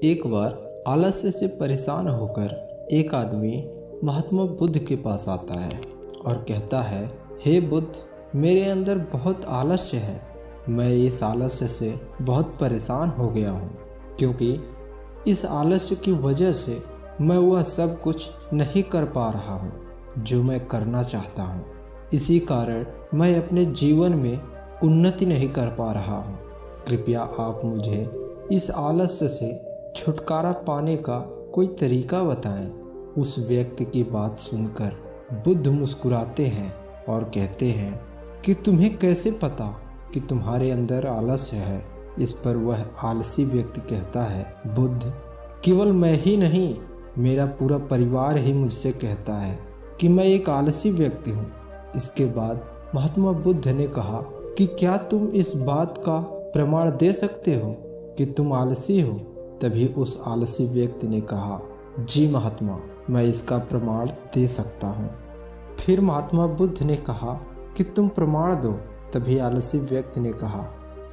एक बार आलस्य से परेशान होकर एक आदमी महात्मा बुद्ध के पास आता है और कहता है, हे बुद्ध, मेरे अंदर बहुत आलस्य है। मैं इस आलस्य से बहुत परेशान हो गया हूँ, क्योंकि इस आलस्य की वजह से मैं वह सब कुछ नहीं कर पा रहा हूँ जो मैं करना चाहता हूँ। इसी कारण मैं अपने जीवन में उन्नति नहीं कर पा रहा हूँ। कृपया आप मुझे इस आलस्य से छुटकारा पाने का कोई तरीका बताएं। उस व्यक्ति की बात सुनकर बुद्ध मुस्कुराते हैं और कहते हैं कि तुम्हें कैसे पता कि तुम्हारे अंदर आलस्य है। इस पर वह आलसी व्यक्ति कहता है, बुद्ध, केवल मैं ही नहीं, मेरा पूरा परिवार ही मुझसे कहता है कि मैं एक आलसी व्यक्ति हूँ। इसके बाद महात्मा बुद्ध ने कहा कि क्या तुम इस बात का प्रमाण दे सकते हो कि तुम आलसी हो? तभी उस आलसी व्यक्ति ने कहा, जी महात्मा, मैं इसका प्रमाण दे सकता हूँ। फिर महात्मा बुद्ध ने कहा कि तुम प्रमाण दो। तभी आलसी व्यक्ति ने कहा,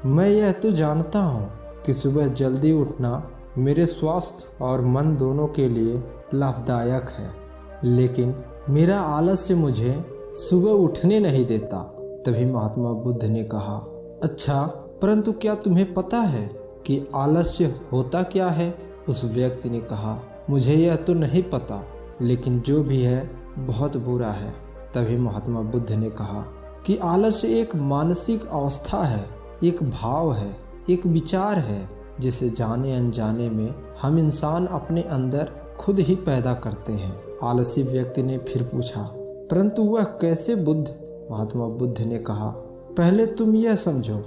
मैं यह तो जानता हूँ कि सुबह जल्दी उठना मेरे स्वास्थ्य और मन दोनों के लिए लाभदायक है, लेकिन मेरा आलस्य मुझे सुबह उठने नहीं देता। तभी महात्मा बुद्ध ने कहा, अच्छा, परंतु क्या तुम्हें पता है कि आलस्य होता क्या है? उस व्यक्ति ने कहा, मुझे यह तो नहीं पता, लेकिन जो भी है बहुत बुरा है। तभी महात्मा बुद्ध ने कहा कि आलस्य एक मानसिक अवस्था है, एक भाव है, एक विचार है, जिसे जाने अनजाने में हम इंसान अपने अंदर खुद ही पैदा करते हैं। आलसी व्यक्ति ने फिर पूछा, परंतु वह कैसे बुद्ध? महात्मा बुद्ध ने कहा, पहले तुम यह समझो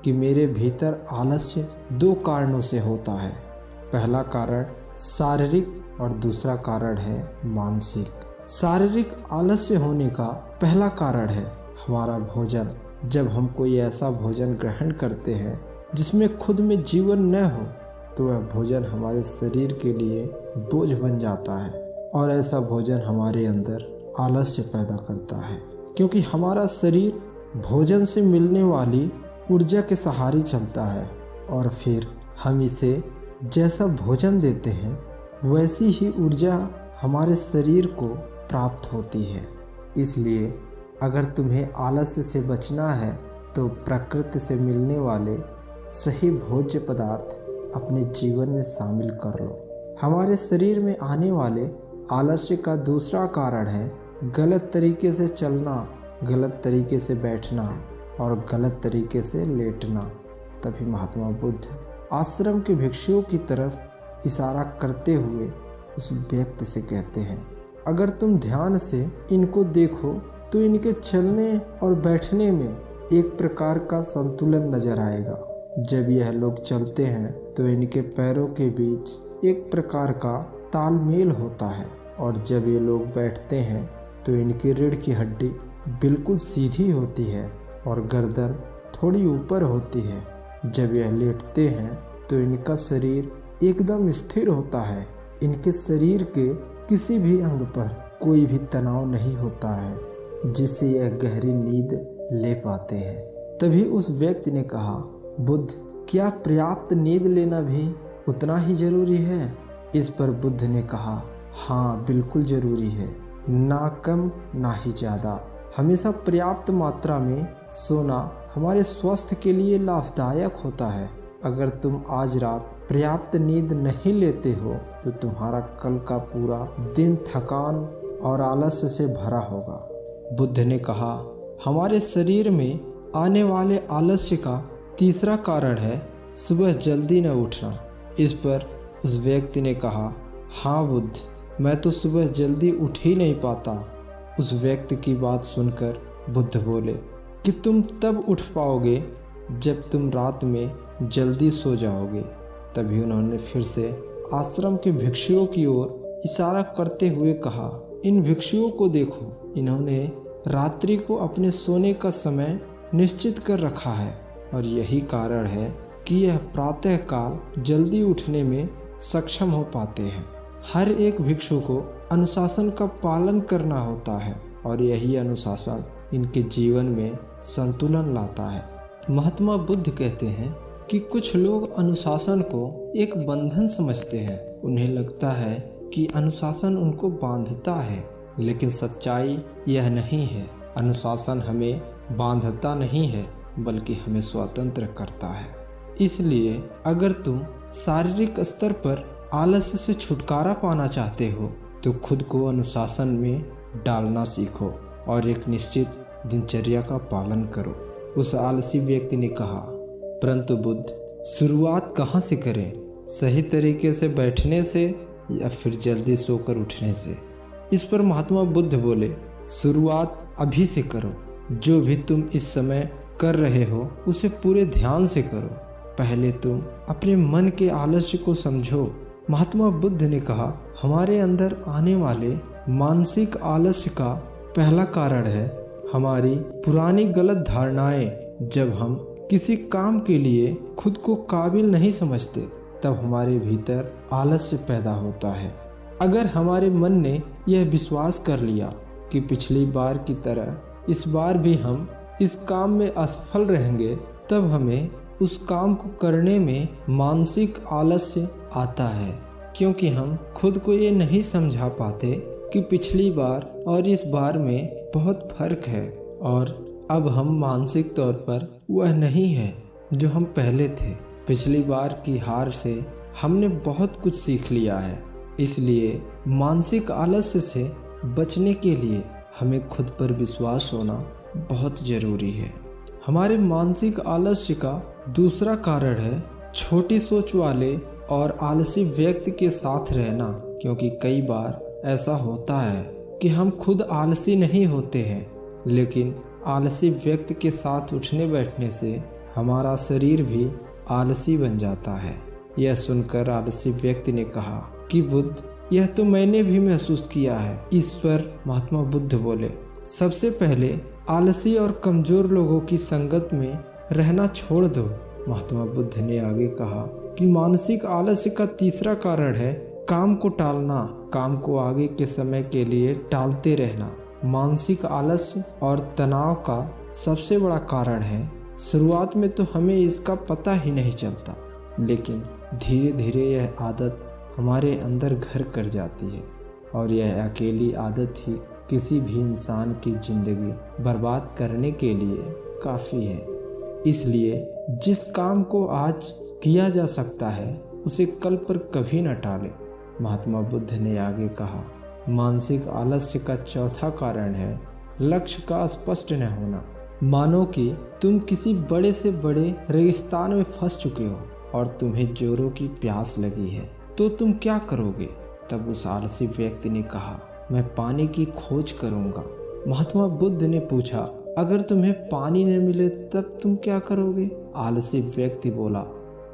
कि मेरे भीतर आलस्य दो कारणों से होता है। पहला कारण शारीरिक और दूसरा कारण है मानसिक। शारीरिक आलस्य होने का पहला कारण है हमारा भोजन। जब हम कोई ऐसा भोजन ग्रहण करते हैं जिसमें खुद में जीवन न हो, तो वह भोजन हमारे शरीर के लिए बोझ बन जाता है और ऐसा भोजन हमारे अंदर आलस्य पैदा करता है, क्योंकि हमारा शरीर भोजन से मिलने वाली ऊर्जा के सहारे चलता है और फिर हम इसे जैसा भोजन देते हैं वैसी ही ऊर्जा हमारे शरीर को प्राप्त होती है। इसलिए अगर तुम्हें आलस्य से बचना है तो प्रकृति से मिलने वाले सही भोज्य पदार्थ अपने जीवन में शामिल कर लो। हमारे शरीर में आने वाले आलस्य का दूसरा कारण है गलत तरीके से चलना, गलत तरीके से बैठना और गलत तरीके से लेटना। तभी महात्मा बुद्ध आश्रम के भिक्षुओं की तरफ इशारा करते हुए उस व्यक्ति से कहते हैं, अगर तुम ध्यान से इनको देखो तो इनके चलने और बैठने में एक प्रकार का संतुलन नजर आएगा। जब यह लोग चलते हैं तो इनके पैरों के बीच एक प्रकार का तालमेल होता है, और जब ये लोग बैठते हैं तो इनकी रीढ़ की हड्डी बिल्कुल सीधी होती है और गर्दन थोड़ी ऊपर होती है। जब यह लेटते हैं तो इनका शरीर एकदम स्थिर होता है। इनके शरीर के किसी भी अंग पर कोई भी तनाव नहीं होता है, जिससे यह गहरी नींद ले पाते हैं। तभी उस व्यक्ति ने कहा, बुद्ध, क्या पर्याप्त नींद लेना भी उतना ही जरूरी है? इस पर बुद्ध ने कहा, हाँ, बिल्कुल जरूरी है, ना कम ना ही ज़्यादा। हमेशा पर्याप्त मात्रा में सोना हमारे स्वास्थ्य के लिए लाभदायक होता है। अगर तुम आज रात पर्याप्त नींद नहीं लेते हो तो तुम्हारा कल का पूरा दिन थकान और आलस्य से भरा होगा। बुद्ध ने कहा, हमारे शरीर में आने वाले आलस्य का तीसरा कारण है सुबह जल्दी न उठना। इस पर उस व्यक्ति ने कहा, हाँ बुद्ध, मैं तो सुबह जल्दी उठ ही नहीं पाता। उस व्यक्ति की बात सुनकर बुद्ध बोले कि तुम तब उठ पाओगे जब तुम रात में जल्दी सो जाओगे। तभी उन्होंने फिर से आश्रम के भिक्षुओं की ओर इशारा करते हुए कहा, इन भिक्षुओं को देखो, इन्होंने रात्रि को अपने सोने का समय निश्चित कर रखा है और यही कारण है कि यह प्रातःकाल जल्दी उठने में सक्षम हो पाते हैं। हर एक भिक्षु को अनुशासन का पालन करना होता है और यही अनुशासन इनके जीवन में संतुलन लाता है। महात्मा बुद्ध कहते हैं कि कुछ लोग अनुशासन को एक बंधन समझते हैं। उन्हें लगता है कि अनुशासन उनको बांधता है, लेकिन सच्चाई यह नहीं है। अनुशासन हमें बांधता नहीं है, बल्कि हमें स्वतंत्र करता है। इसलिए अगर तुम शारीरिक स्तर पर आलस्य से छुटकारा पाना चाहते हो तो खुद को अनुशासन में डालना सीखो और एक निश्चित दिनचर्या का पालन करो। उस आलसी व्यक्ति ने कहा, परंतु बुद्ध, शुरुआत कहाँ से करें? सही तरीके से बैठने से या फिर जल्दी सोकर उठने से? इस पर महात्मा बुद्ध बोले, शुरुआत अभी से करो। जो भी तुम इस समय कर रहे हो उसे पूरे ध्यान से करो। पहले तुम अपने मन के आलस्य को समझो। महात्मा बुद्ध ने कहा, हमारे अंदर आने वाले मानसिक आलस्य का पहला कारण है हमारी पुरानी गलत धारणाएं। जब हम किसी काम के लिए खुद को काबिल नहीं समझते तब हमारे भीतर आलस्य पैदा होता है। अगर हमारे मन ने यह विश्वास कर लिया कि पिछली बार की तरह इस बार भी हम इस काम में असफल रहेंगे, तब हमें उस काम को करने में मानसिक आलस्य आता है, क्योंकि हम खुद को ये नहीं समझा पाते कि पिछली बार और इस बार में बहुत फर्क है और अब हम मानसिक तौर पर वह नहीं है जो हम पहले थे। पिछली बार की हार से हमने बहुत कुछ सीख लिया है। इसलिए मानसिक आलस्य से बचने के लिए हमें खुद पर विश्वास होना बहुत ज़रूरी है। हमारे मानसिक आलस्य का दूसरा कारण है छोटी सोच वाले और आलसी व्यक्ति के साथ रहना, क्योंकि कई बार ऐसा होता है कि हम खुद आलसी नहीं होते हैं, लेकिन आलसी व्यक्ति के साथ उठने बैठने से हमारा शरीर भी आलसी बन जाता है। यह सुनकर आलसी व्यक्ति ने कहा कि बुद्ध, यह तो मैंने भी महसूस किया है। ईश्वर महात्मा बुद्ध बोले, सबसे पहले आलसी और कमजोर लोगों की संगत में रहना छोड़ दो। महात्मा बुद्ध ने आगे कहा कि मानसिक आलस्य का तीसरा कारण है काम को टालना, काम को आगे के समय के लिए टालते रहना। मानसिक आलस्य और तनाव का सबसे बड़ा कारण है। शुरुआत में तो हमें इसका पता ही नहीं चलता, लेकिन धीरे धीरे यह आदत हमारे अंदर घर कर जाती है और यह अकेली आदत ही किसी भी इंसान की जिंदगी बर्बाद करने के लिए काफ़ी है। इसलिए जिस काम को आज किया जा सकता है उसे कल पर कभी न टालें। महात्मा बुद्ध ने आगे कहा, मानसिक आलस्य का चौथा कारण है लक्ष्य का स्पष्ट न होना। मानो कि तुम किसी बड़े से बड़े रेगिस्तान में फंस चुके हो और तुम्हें जोरों की प्यास लगी है, तो तुम क्या करोगे? तब उस आलसी व्यक्ति ने कहा, मैं पानी की खोज करूंगा। महात्मा बुद्ध ने पूछा, अगर तुम्हें पानी न मिले तब तुम क्या करोगे? आलसी व्यक्ति बोला,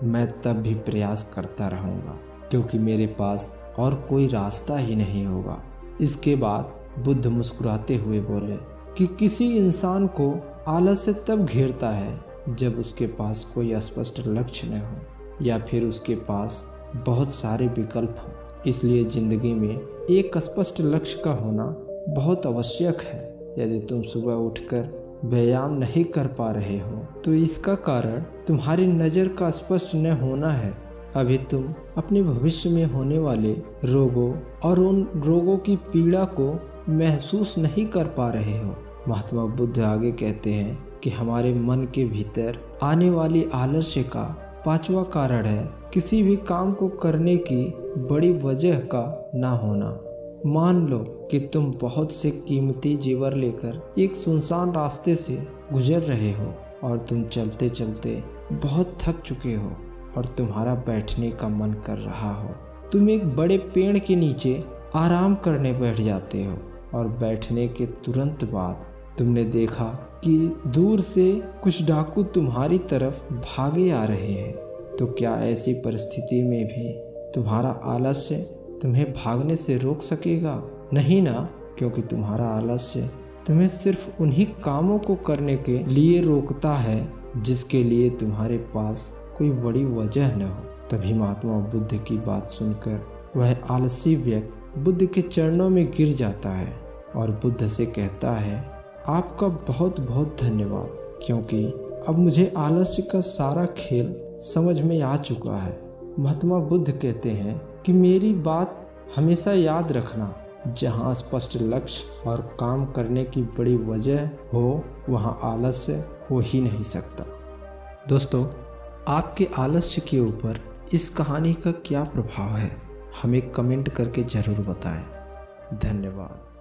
मैं तब भी प्रयास करता रहूंगा, क्योंकि मेरे पास और कोई रास्ता ही नहीं होगा। इसके बाद बुद्ध मुस्कुराते हुए बोले कि किसी इंसान को आलस्य तब घेरता है जब उसके पास कोई स्पष्ट लक्ष्य न हो या फिर उसके पास बहुत सारे विकल्प हो। इसलिए जिंदगी में एक स्पष्ट लक्ष्य का होना बहुत आवश्यक है। यदि तुम सुबह उठकर व्यायाम नहीं कर पा रहे हो तो इसका कारण तुम्हारी नज़र का स्पष्ट न होना है। अभी तुम अपने भविष्य में होने वाले रोगों और उन रोगों की पीड़ा को महसूस नहीं कर पा रहे हो। महात्मा बुद्ध आगे कहते हैं कि हमारे मन के भीतर आने वाली आलस्य का पांचवा कारण है किसी भी काम को करने की बड़ी वजह का ना होना। मान लो कि तुम बहुत से कीमती जेवर लेकर एक सुनसान रास्ते से गुजर रहे हो और तुम चलते चलते बहुत थक चुके हो और तुम्हारा बैठने का मन कर रहा हो। तुम एक बड़े पेड़ के नीचे आराम करने बैठ जाते हो और बैठने के तुरंत बाद तुमने देखा कि दूर से कुछ डाकू तुम्हारी तरफ भागे आ रहे हैं। तो क्या ऐसी परिस्थिति में भी तुम्हारा आलस्य तुम्हें भागने से रोक सकेगा? नहीं ना, क्योंकि तुम्हारा आलस्य तुम्हें सिर्फ उन्हीं कामों को करने के लिए रोकता है जिसके लिए तुम्हारे पास कोई बड़ी वजह न हो। तभी महात्मा बुद्ध की बात सुनकर वह आलसी व्यक्ति बुद्ध के चरणों में गिर जाता है और बुद्ध से कहता है, आपका बहुत बहुत धन्यवाद, क्योंकि अब मुझे आलस्य का सारा खेल समझ में आ चुका है महात्मा बुद्ध कहते हैं कि मेरी बात हमेशा याद रखना, जहाँ स्पष्ट लक्ष्य और काम करने की बड़ी वजह हो वहाँ आलस्य हो ही नहीं सकता। दोस्तों, आपके आलस्य के ऊपर इस कहानी का क्या प्रभाव है, हमें कमेंट करके ज़रूर बताएं। धन्यवाद।